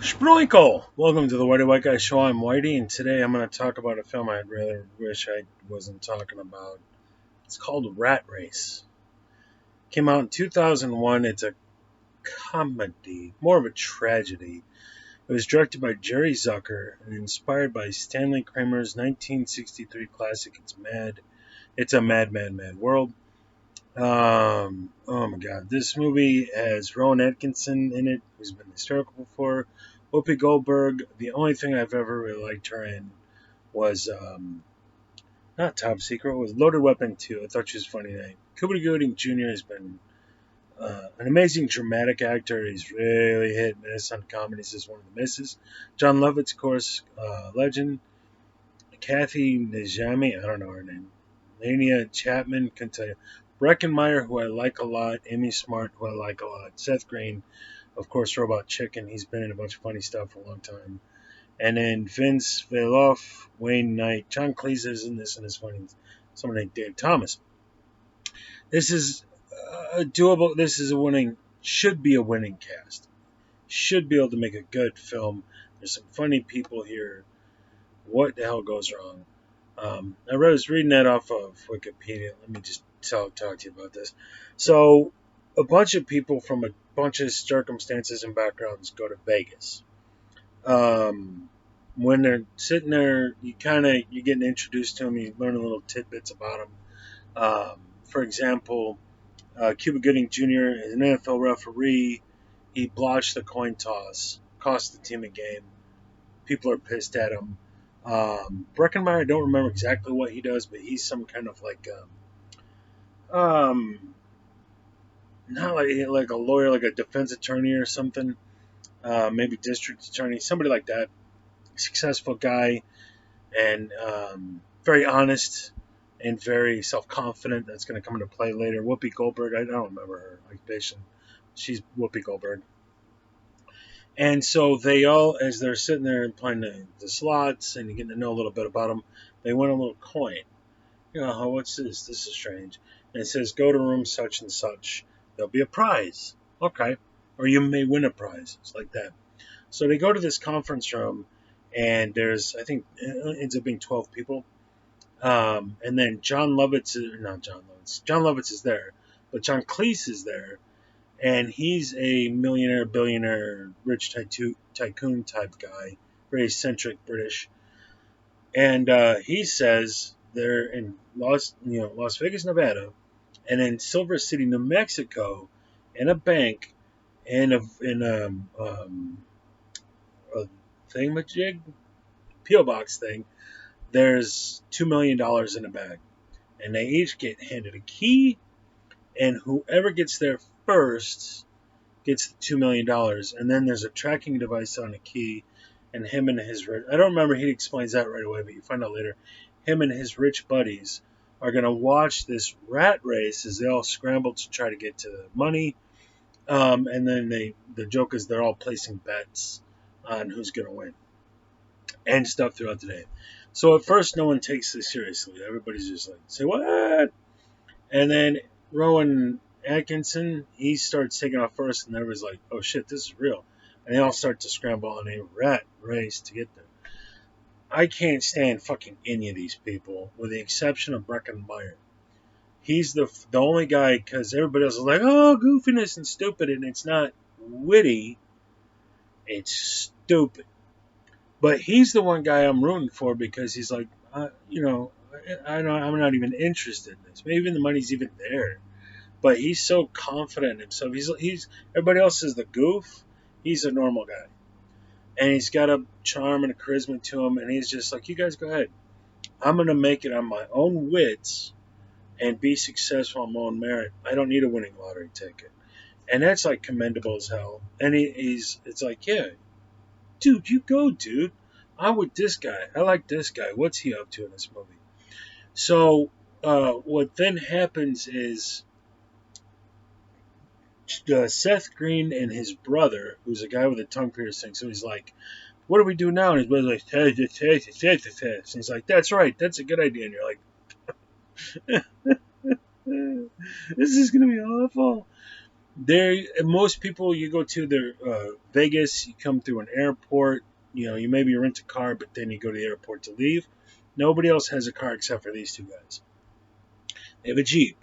Sprinkle! Welcome to the Whitey White Guy Show. I'm Whitey, and today I'm going to talk about a film I really wish I wasn't talking about. It's called Rat Race. Came out in 2001. It's a comedy, more of a tragedy. It was directed by Jerry Zucker and inspired by Stanley Kramer's 1963 classic It's a Mad, Mad, Mad World. Oh my God, this movie has Rowan Atkinson in it, who's been hysterical before. Whoopi Goldberg. The only thing I've ever really liked her in was not Top Secret. It was Loaded Weapon 2. I thought she was funny. Cuba Gooding Jr. has been an amazing dramatic actor. He's really hit and miss on comedies. Is one of the misses. John Lovitz, of course, legend. Kathy Najimy, I don't know her name. Lania Chapman, can tell you. Breckenmeyer, who I like a lot. Amy Smart, who I like a lot. Seth Green, of course, Robot Chicken. He's been in a bunch of funny stuff for a long time. And then Vince Vailoff, Wayne Knight, John Cleese is in this and is funny. Someone named Dave Thomas. This is doable. This is should be a winning cast. Should be able to make a good film. There's some funny people here. What the hell goes wrong? I was reading that off of Wikipedia. Let me just talk to you about this. So, a bunch of people from a bunch of circumstances and backgrounds go to Vegas. When they're sitting there, you're getting introduced to them. You learn a little tidbits about them. For example, Cuba Gooding Jr. is an NFL referee. He blotched the coin toss, cost the team a game. People are pissed at him. Breckenmeyer, I don't remember exactly what he does, but he's some kind of not like a lawyer, like a defense attorney or something. Maybe district attorney, somebody like that. Successful guy and very honest and very self-confident. That's going to come into play later. Whoopi Goldberg, I don't remember her occupation. She's Whoopi Goldberg. And so they all, as they're sitting there and playing the slots and getting to know a little bit about them, they win a little coin. Oh, what's this? This is strange. And it says, go to room such and such. There'll be a prize. Okay. Or you may win a prize. It's like that. So they go to this conference room, and there's, I think, it ends up being 12 people. And then John Lovitz is there, but John Cleese is there. And he's a millionaire, billionaire, rich tycoon type guy, very eccentric British. And he says they're in Las Vegas, Nevada, and in Silver City, New Mexico, in a bank, in a thingamajig, PO box thing. There's $2 million in a bag, and they each get handed a key, and whoever gets there first gets the $2 million, and then there's a tracking device on a key, and him and his I don't remember he explains that right away, but you find out later. Him and his rich buddies are going to watch this rat race as they all scramble to try to get to the money, and then the joke is they're all placing bets on who's going to win and stuff throughout the day. So at first no one takes this seriously. Everybody's just like, say what? And then Rowan Atkinson, he starts taking off first, and everybody's like, oh shit, this is real. And they all start to scramble on a rat race to get there. I can't stand fucking any of these people, with the exception of Breckenmeyer. He's the only guy, because everybody else is like, oh, goofiness and stupid, and it's not witty, it's stupid. But he's the one guy I'm rooting for, because he's like, I'm not even interested in this. Maybe the money's even there. But he's so confident in himself. He's everybody else is the goof. He's a normal guy. And he's got a charm and a charisma to him, and he's just like, you guys go ahead. I'm going to make it on my own wits and be successful on my own merit. I don't need a winning lottery ticket. And that's like commendable as hell. And it's like, yeah, dude, you go, dude. I'm with this guy. I like this guy. What's he up to in this movie? So what then happens is Seth Green and his brother, who's a guy with a tongue piercing, so he's like, what do we do now? And his brother's like, and he's like, that's right, that's a good idea. And you're like, this is going to be awful. There, most people you go to the Vegas, you come through an airport. You maybe rent a car, but then you go to the airport to leave. Nobody else has a car except for these two guys. They have a Jeep,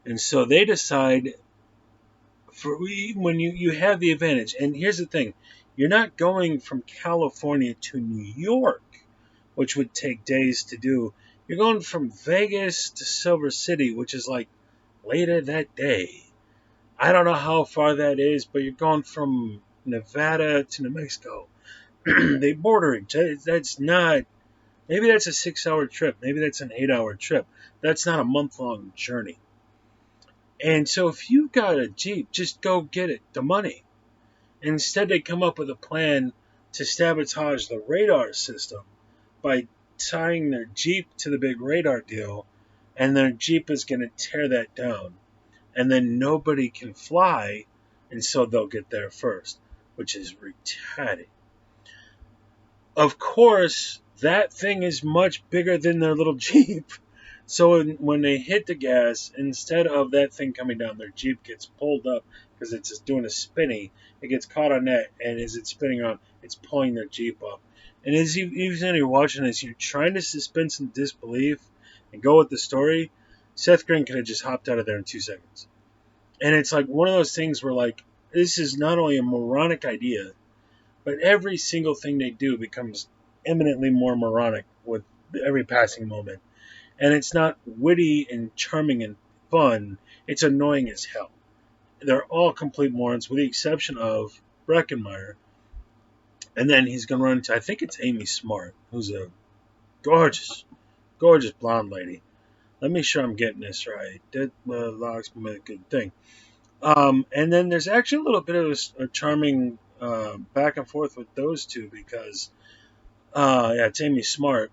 and so they decide when you have the advantage. And here's the thing: you're not going from California to New York, which would take days to do. You're going from Vegas to Silver City, which is like later that day. I don't know how far that is, but you're going from Nevada to New Mexico. They border each. That's not. Maybe that's a 6 hour trip. Maybe that's an 8 hour trip. That's not a month long journey. And so if you got a Jeep, just go get it, the money. Instead, they come up with a plan to sabotage the radar system by tying their Jeep to the big radar deal, and their Jeep is going to tear that down. And then nobody can fly, and so they'll get there first, which is retarded. Of course, that thing is much bigger than their little Jeep. So when they hit the gas, instead of that thing coming down, their Jeep gets pulled up because it's just doing a spinny. It gets caught on that, and as it's spinning on, it's pulling their Jeep up. And as even you're watching this, you're trying to suspend some disbelief and go with the story. Seth Green could have just hopped out of there in 2 seconds. And it's like one of those things where, like, this is not only a moronic idea, but every single thing they do becomes eminently more moronic with every passing moment. And it's not witty and charming and fun, it's annoying as hell. They're all complete morons, with the exception of Breckenmeyer. And then he's going to run into, I think it's Amy Smart, who's a gorgeous, gorgeous blonde lady. Let me sure I'm getting this right. That locks me a good thing. And then there's actually a little bit of a charming back and forth with those two because, yeah, it's Amy Smart.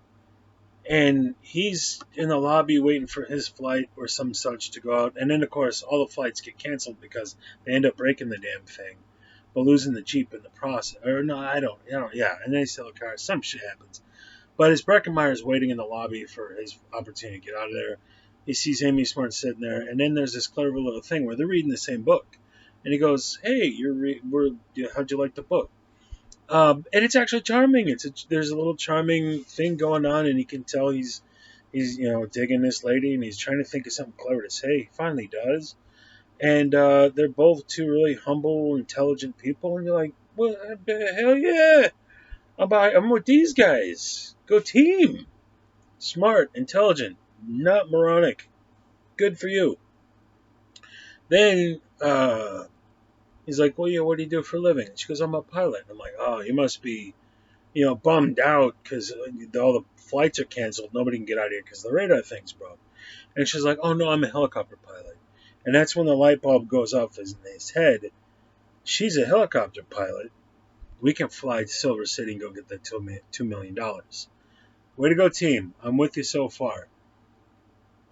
And he's in the lobby waiting for his flight or some such to go out. And then, of course, all the flights get canceled because they end up breaking the damn thing, but losing the Jeep in the process. Or no, I don't. Yeah, and then they sell a car. Some shit happens. But as Breckenmeyer is waiting in the lobby for his opportunity to get out of there, he sees Amy Smart sitting there, and then there's this clever little thing where they're reading the same book, and he goes, "Hey, how'd you like the book?" And it's actually charming. There's a little charming thing going on, and you can tell he's digging this lady, and he's trying to think of something clever to say. He finally does, and they're both two really humble, intelligent people, and you're like, "Well, hell yeah, I'm with these guys. Go team! Smart, intelligent, not moronic. Good for you." Then he's like, "Well, yeah, what do you do for a living?" She goes, "I'm a pilot." I'm like, "Oh, you must be, bummed out because all the flights are canceled. Nobody can get out of here because the radar thing's broke." And she's like, "Oh no, I'm a helicopter pilot." And that's when the light bulb goes off in his head. She's a helicopter pilot. We can fly to Silver City and go get that $2 million. Way to go, team. I'm with you so far.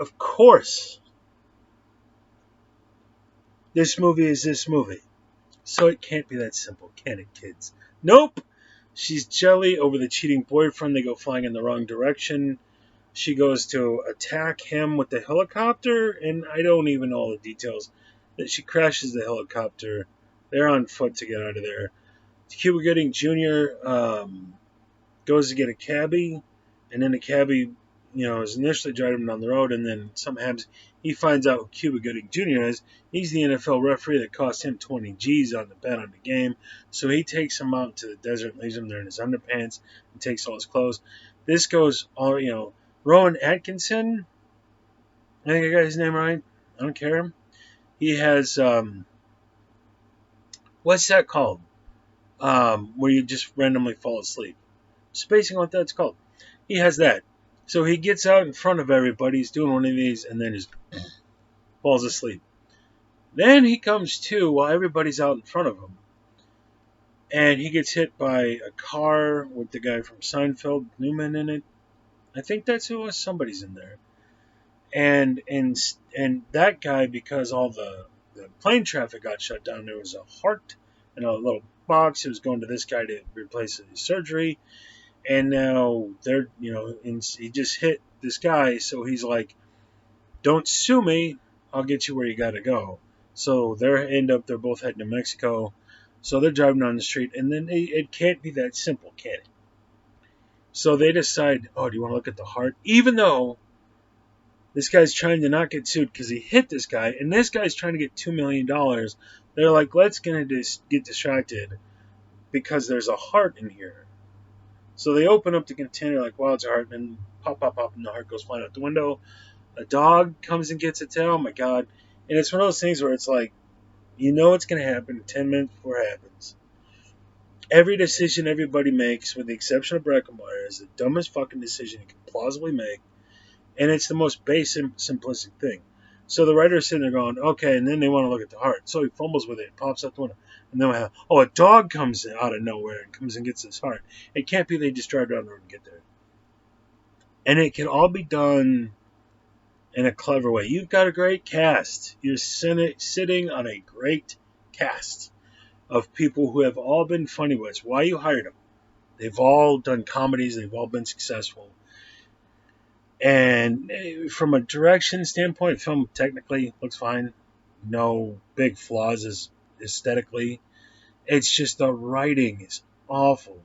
Of course, this movie is this movie. So it can't be that simple, can it, kids? Nope. She's jelly over the cheating boyfriend. They go flying in the wrong direction. She goes to attack him with the helicopter, and I don't even know all the details. That she crashes the helicopter. They're on foot to get out of there. Cuba Gooding Jr. Goes to get a cabbie, and then the cabbie, is initially driving him down the road, and then sometimes he finds out who Cuba Gooding Jr. is. He's the NFL referee that cost him 20 G's on the bet on the game. So he takes him out to the desert, leaves him there in his underpants, and takes all his clothes. This goes all, Rowan Atkinson, I think I got his name right. I don't care. He has, what's that called? Where you just randomly fall asleep. Spacing what that's called. He has that. So he gets out in front of everybody. He's doing one of these and then just falls asleep. Then he comes to while everybody's out in front of him. And he gets hit by a car with the guy from Seinfeld, Newman, in it. I think that's who it was. Somebody's in there. And that guy, because all the plane traffic got shut down, there was a heart in a little box. It was going to this guy to replace his surgery. And now he just hit this guy, so he's like, "Don't sue me. I'll get you where you got to go." So they're both heading to Mexico. So they're driving down the street, and then it can't be that simple, can it? So they decide, oh, do you want to look at the heart? Even though this guy's trying to not get sued because he hit this guy, and this guy's trying to get $2 million. They're like, let's get distracted because there's a heart in here. So they open up the container like, wow, it's a heart, and pop, pop, pop, and the heart goes flying out the window. A dog comes and gets it. Oh my god! And it's one of those things where it's like, you know it's going to happen 10 minutes before it happens. Every decision everybody makes, with the exception of Breckenmeyer, is the dumbest fucking decision you can plausibly make, and it's the most basic, simplistic thing. So the writer's sitting there going, okay, and then they want to look at the heart. So he fumbles with it, pops out the window, and then we have, oh, a dog comes out of nowhere and comes and gets his heart. It can't be they just drive down the road and get there. And it can all be done in a clever way. You've got a great cast. You're sitting on a great cast of people who have all been funny with. Why you hired them? They've all done comedies. They've all been successful. And from a direction standpoint, the film technically looks fine. No big flaws as aesthetically. It's just the writing is awful.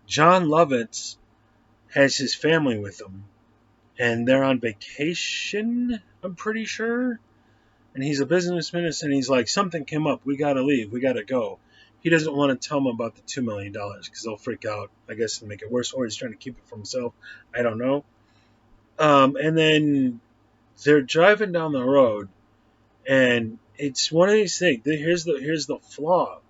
John Lovitz has his family with him, and they're on vacation, I'm pretty sure. And he's a businessman, and he's like, something came up. We got to leave. We got to go. He doesn't want to tell them about the $2 million because they'll freak out, I guess, and make it worse. Or he's trying to keep it for himself. I don't know. And then they're driving down the road, and it's one of these things. Here's the flaw.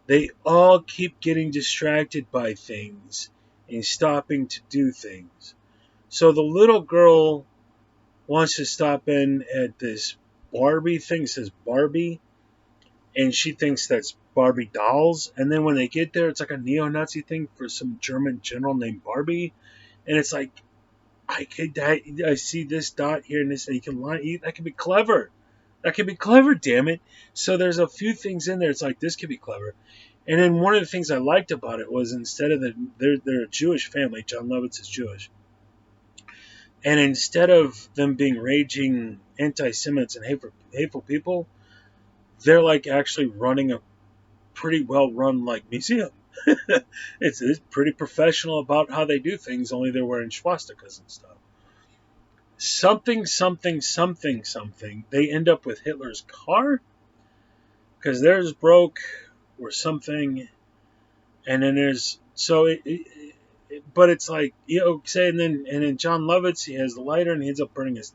They all keep getting distracted by things and stopping to do things. So the little girl wants to stop in at this Barbie thing. It says Barbie, and she thinks that's Barbie dolls. And then when they get there, it's like a neo-Nazi thing for some German general named Barbie, and it's like, I see this dot here and this, and you can line that could be clever. That could be clever, damn it. So there's a few things in there. It's like this could be clever. And then one of the things I liked about it was instead of they're a Jewish family. John Lovitz is Jewish, and instead of them being raging anti-Semites and hateful people, they're like actually running a pretty well run like museum. It's pretty professional about how they do things. Only they're wearing swastikas and stuff. Something, something, something, something. They end up with Hitler's car because theirs broke or something, and then there's so but it's like, say, and then John Lovitz, he has the lighter and he ends up burning his,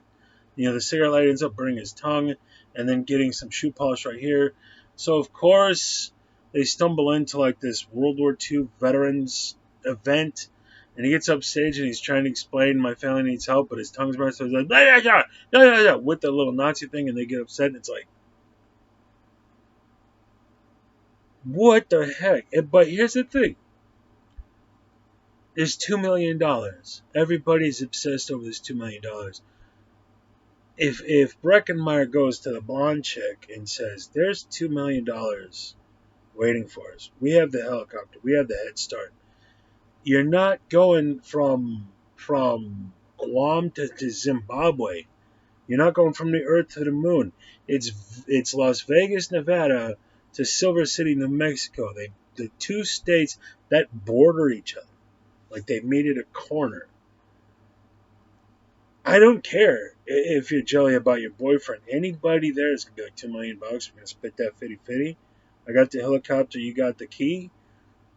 the cigarette lighter ends up burning his tongue, and then getting some shoe polish right here. So of course they stumble into like this World War II veterans event, and he gets up stage and he's trying to explain my family needs help, but his tongue's burning, so he's like, yeah, yeah, yeah, yeah, yeah, with the little Nazi thing, and they get upset, and it's like, what the heck? But here's the thing. There's $2 million. Everybody's obsessed over this $2 million. If Breckenmeyer goes to the blonde chick and says, "There's $2 million waiting for us. We have the helicopter. We have the head start." You're not going from Guam to Zimbabwe. You're not going from the Earth to the Moon. It's Las Vegas, Nevada to Silver City, New Mexico. The two states that border each other. Like they made it a corner. I don't care if you're jelly about your boyfriend. Anybody there is gonna be like $2 million. We're gonna split that 50-50. I got the helicopter, you got the key.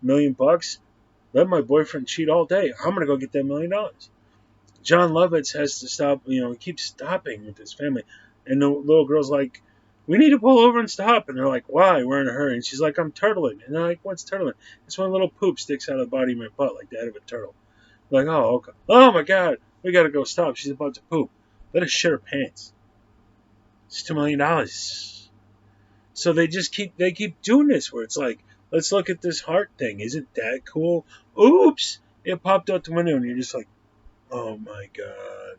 $1 million. Let my boyfriend cheat all day. I'm gonna go get that $1 million. John Lovitz has to stop. He keeps stopping with his family, and the little girl's like, "We need to pull over and stop." And they're like, "Why? We're in a hurry." And she's like, "I'm turtling." And they're like, "What's turtling?" It's when a little poop sticks out of the body of my butt, like the head of a turtle. Like, oh, okay. Oh my God, we gotta go stop. She's about to poop. Let her shit her pants. It's $2 million. So they keep doing this where it's like, let's look at this heart thing. Isn't that cool? Oops, it popped out the window, and you're just like, oh my God.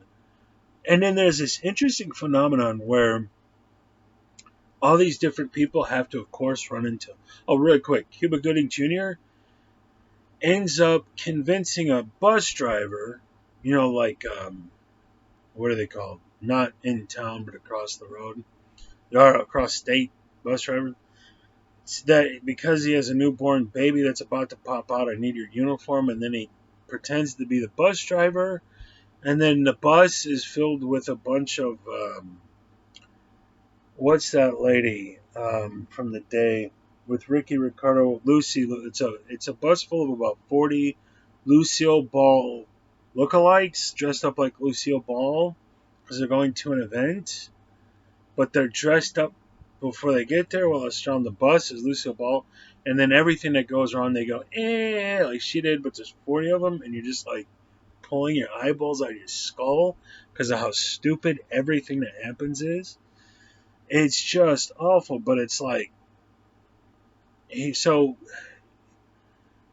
And then there's this interesting phenomenon where all these different people have to, of course, run into. Oh, really quick, Cuba Gooding Jr. ends up convincing a bus driver, like what are they called? Not in town, but across the road. or across state bus driver. It's that because he has a newborn baby that's about to pop out, I need your uniform, and then he pretends to be the bus driver, and then the bus is filled with a bunch of what's that lady from the day with Ricky Ricardo, Lucy. It's a bus full of about 40 Lucille Ball lookalikes dressed up like Lucille Ball because they're going to an event, but they're dressed up before they get there while it's on the bus is Lucille Ball, and then everything that goes wrong they go like she did, but there's 40 of them, and you're just like pulling your eyeballs out of your skull because of how stupid everything that happens is. It's just awful, but it's like so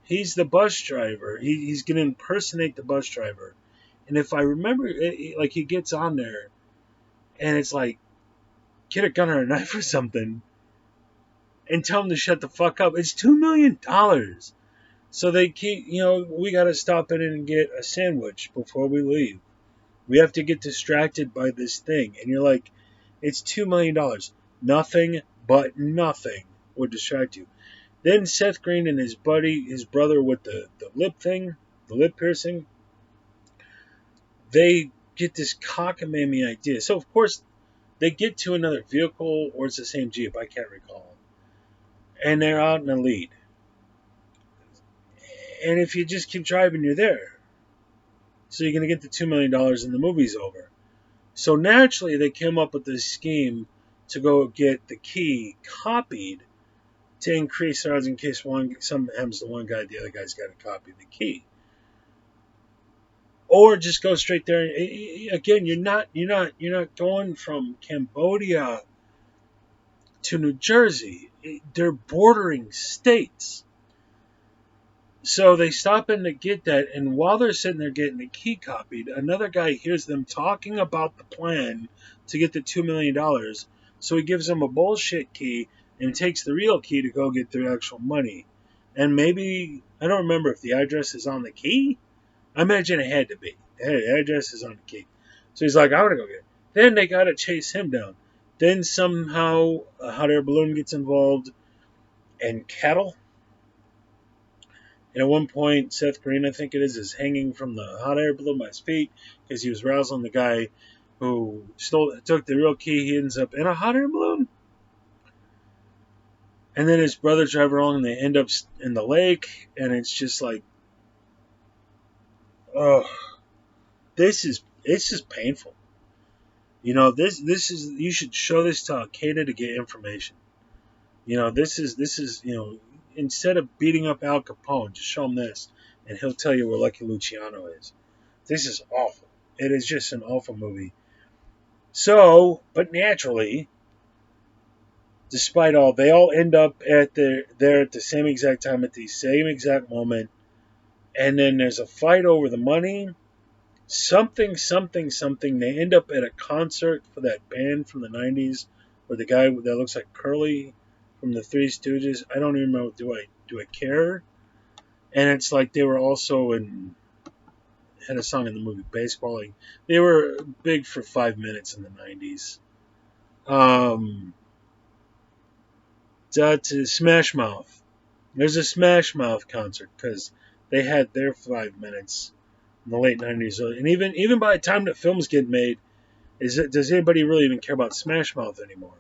he's the bus driver. He's going to impersonate the bus driver, and if I remember, like he gets on there, and it's like get a gun or a knife or something, and tell him to shut the fuck up. It's $2 million, so they keep we got to stop in and get a sandwich before we leave. We have to get distracted by this thing, and you're like, it's $2 million. Nothing but nothing would distract you. Then Seth Green and his buddy, his brother with the lip thing, the lip piercing, they get this cockamamie idea. So, of course, they get to another vehicle, or it's the same Jeep, I can't recall. And they're out in the lead. And if you just keep driving, you're there. So you're going to get the $2 million and the movie's over. So naturally, they came up with this scheme to go get the key copied to increase their odds in case something happens to one guy, the other guy's got to copy the key, or just go straight there. Again, you're not going from Cambodia to New Jersey. They're bordering states. So they stop in to get that, and while they're sitting there getting the key copied, another guy hears them talking about the plan to get the $2 million. So he gives them a bullshit key and takes the real key to go get their actual money. And maybe, I don't remember if the address is on the key. I imagine it had to be. The address is on the key. So he's like, I'm going to go get it. Then they got to chase him down. Then somehow a hot air balloon gets involved and cattle. And at one point, Seth Green, I think it is hanging from the hot air balloon by his feet because he was rousing the guy who took the real key. He ends up in a hot air balloon. And then his brother drive along and they end up in the lake. And it's just like, oh, this is painful. This is, you should show this to Al Qaeda to get information. This is instead of beating up Al Capone, just show him this, and he'll tell you where Lucky Luciano is. This is awful. It is just an awful movie. So, but naturally, despite all, they all end up there at the same exact time at the same exact moment, and then there's a fight over the money. Something. They end up at a concert for that band from the '90s, where the guy that looks like Curly from the Three Stooges. I don't even know. Do I care? And it's like they were also had a song in the movie Baseball. Like, they were big for 5 minutes in the '90s. That's Smash Mouth. There's a Smash Mouth concert because they had their 5 minutes in the late '90s, and even by the time the films get made, does anybody really even care about Smash Mouth anymore?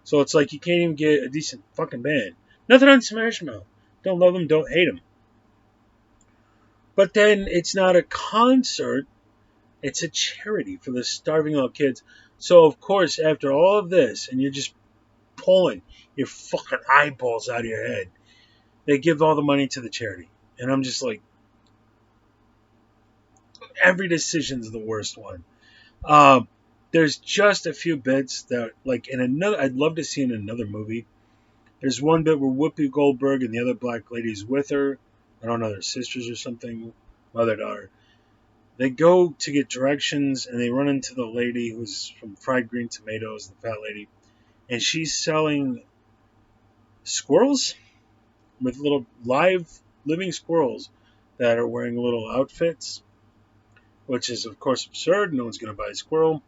So it's like you can't even get a decent fucking band. Nothing on Smash Mouth. Don't love them, don't hate them. But then it's not a concert, it's a charity for the starving little kids. So, of course, after all of this, and you're just pulling your fucking eyeballs out of your head, they give all the money to the charity. And I'm just like, every decision's the worst one. There's just a few bits that, like, I'd love to see in another movie. There's one bit where Whoopi Goldberg and the other black lady's with her. I don't know, they're sisters or something, mother daughter. They go to get directions and they run into the lady who's from Fried Green Tomatoes, the fat lady, and she's selling squirrels with little live living squirrels that are wearing little outfits, which is of course absurd. No one's going to buy a squirrel.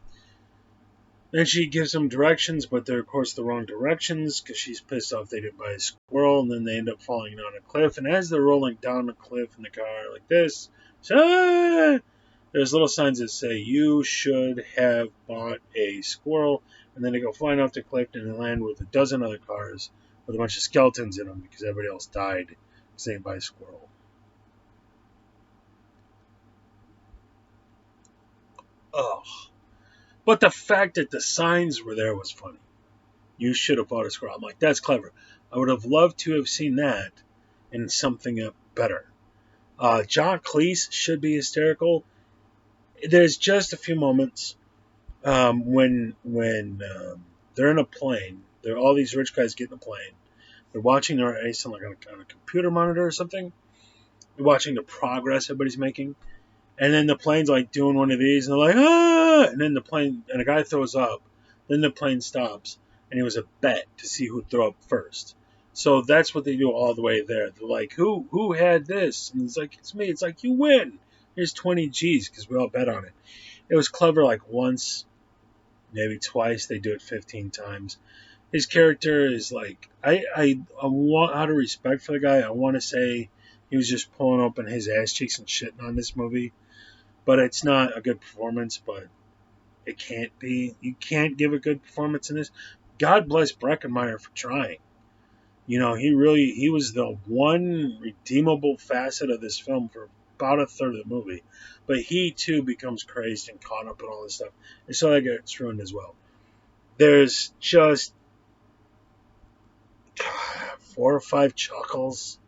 Then she gives them directions, but they're of course the wrong directions because she's pissed off they didn't buy a squirrel, and then they end up falling down a cliff. And as they're rolling down the cliff in the car like this, ah, there's little signs that say you should have bought a squirrel. And then they go flying off the cliff and they land with a dozen other cars with a bunch of skeletons in them because everybody else died because they didn't buy a squirrel. Ugh. But the fact that the signs were there was funny. You should have bought a squirrel. I'm like, that's clever. I would have loved to have seen that in something better. John Cleese should be hysterical. There's just a few moments when they're in a plane. They're all these rich guys get in a plane. They're watching their race on on a computer monitor or something. They're watching the progress everybody's making. And then the plane's like doing one of these, and they're like, ah! And then the plane, and a guy throws up. Then the plane stops, and it was a bet to see who'd throw up first. So that's what they do all the way there. They're like, who had this? And it's like, it's me. It's like, you win. Here's 20 G's because we all bet on it. It was clever like once, maybe twice. They do it 15 times. His character is like, I want out of respect for the guy. I want to say he was just pulling open his ass cheeks and shitting on this movie. But it's not a good performance, but it can't be. You can't give a good performance in this. God bless Breckenmeyer for trying. You know, he was the one redeemable facet of this film for about a third of the movie. But he too becomes crazed and caught up in all this stuff. And so that gets ruined as well. There's just 4 or 5 chuckles.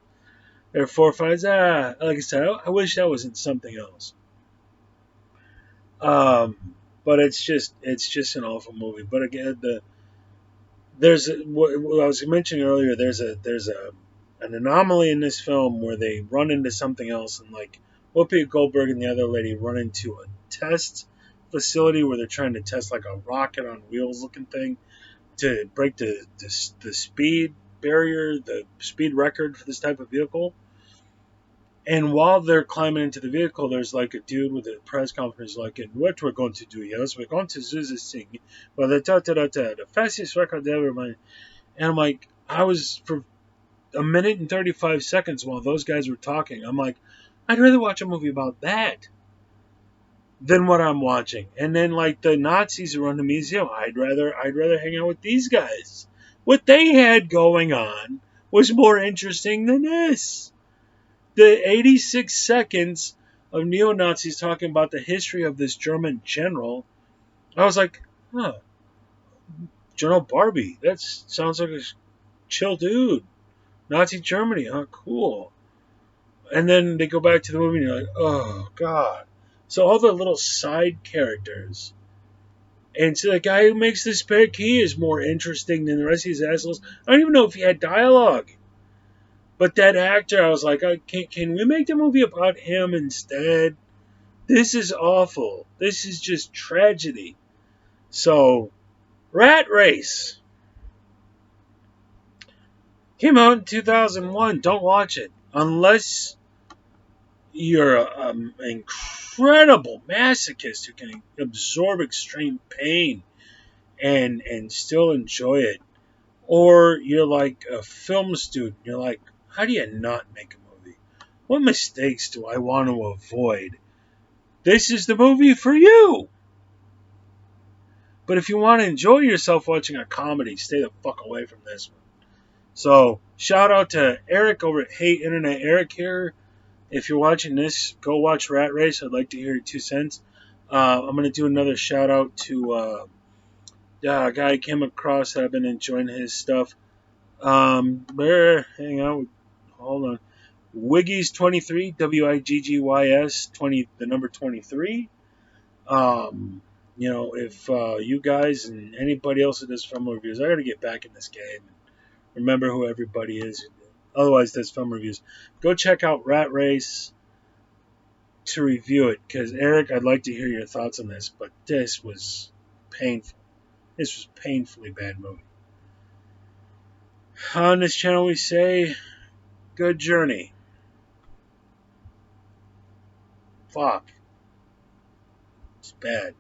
There are 4 or 5. Like I said, I wish that was in something else. Um, but it's just an awful movie. But again, what I was mentioning earlier. There's an anomaly in this film where they run into something else, and like Whoopi Goldberg and the other lady run into a test facility where they're trying to test like a rocket on wheels looking thing to break the speed barrier, the speed record for this type of vehicle. And while they're climbing into the vehicle, there's like a dude with a press conference, like, "And what we're going to do, yes, we're going to do this thing, well, the fastest record ever." And I'm like, I was for a minute and 35 seconds while those guys were talking. I'm like, I'd rather watch a movie about that than what I'm watching. And then like the Nazis who run the museum, I'd rather hang out with these guys. What they had going on was more interesting than this. The 86 seconds of neo-Nazis talking about the history of this German general, I was like, huh, General Barbie, that sounds like a chill dude. Nazi Germany, huh, cool. And then they go back to the movie and you're like, oh, God. So all the little side characters. And so the guy who makes the spare key is more interesting than the rest of these assholes. I don't even know if he had dialogue. But that actor, I was like, can we make the movie about him instead? This is awful. This is just tragedy. So, Rat Race came out in 2001. Don't watch it unless you're an incredible masochist who can absorb extreme pain and still enjoy it. Or you're like a film student. You're like, how do you not make a movie? What mistakes do I want to avoid? This is the movie for you. But if you want to enjoy yourself watching a comedy, stay the fuck away from this one. So, shout out to Eric over at Hey Internet Eric here. If you're watching this, go watch Rat Race. I'd like to hear your 2 cents. I'm going to do another shout out to a guy I came across that I've been enjoying his stuff. Hang on. Hold on. Wiggies23, Wiggy's 20, the number 23. If you guys and anybody else that does film reviews, I got to get back in this game. Remember who everybody is. Otherwise, does film reviews. Go check out Rat Race to review it, because Eric, I'd like to hear your thoughts on this, but this was painful. This was painfully bad movie. On this channel, we say, good journey. Fuck. It's bad.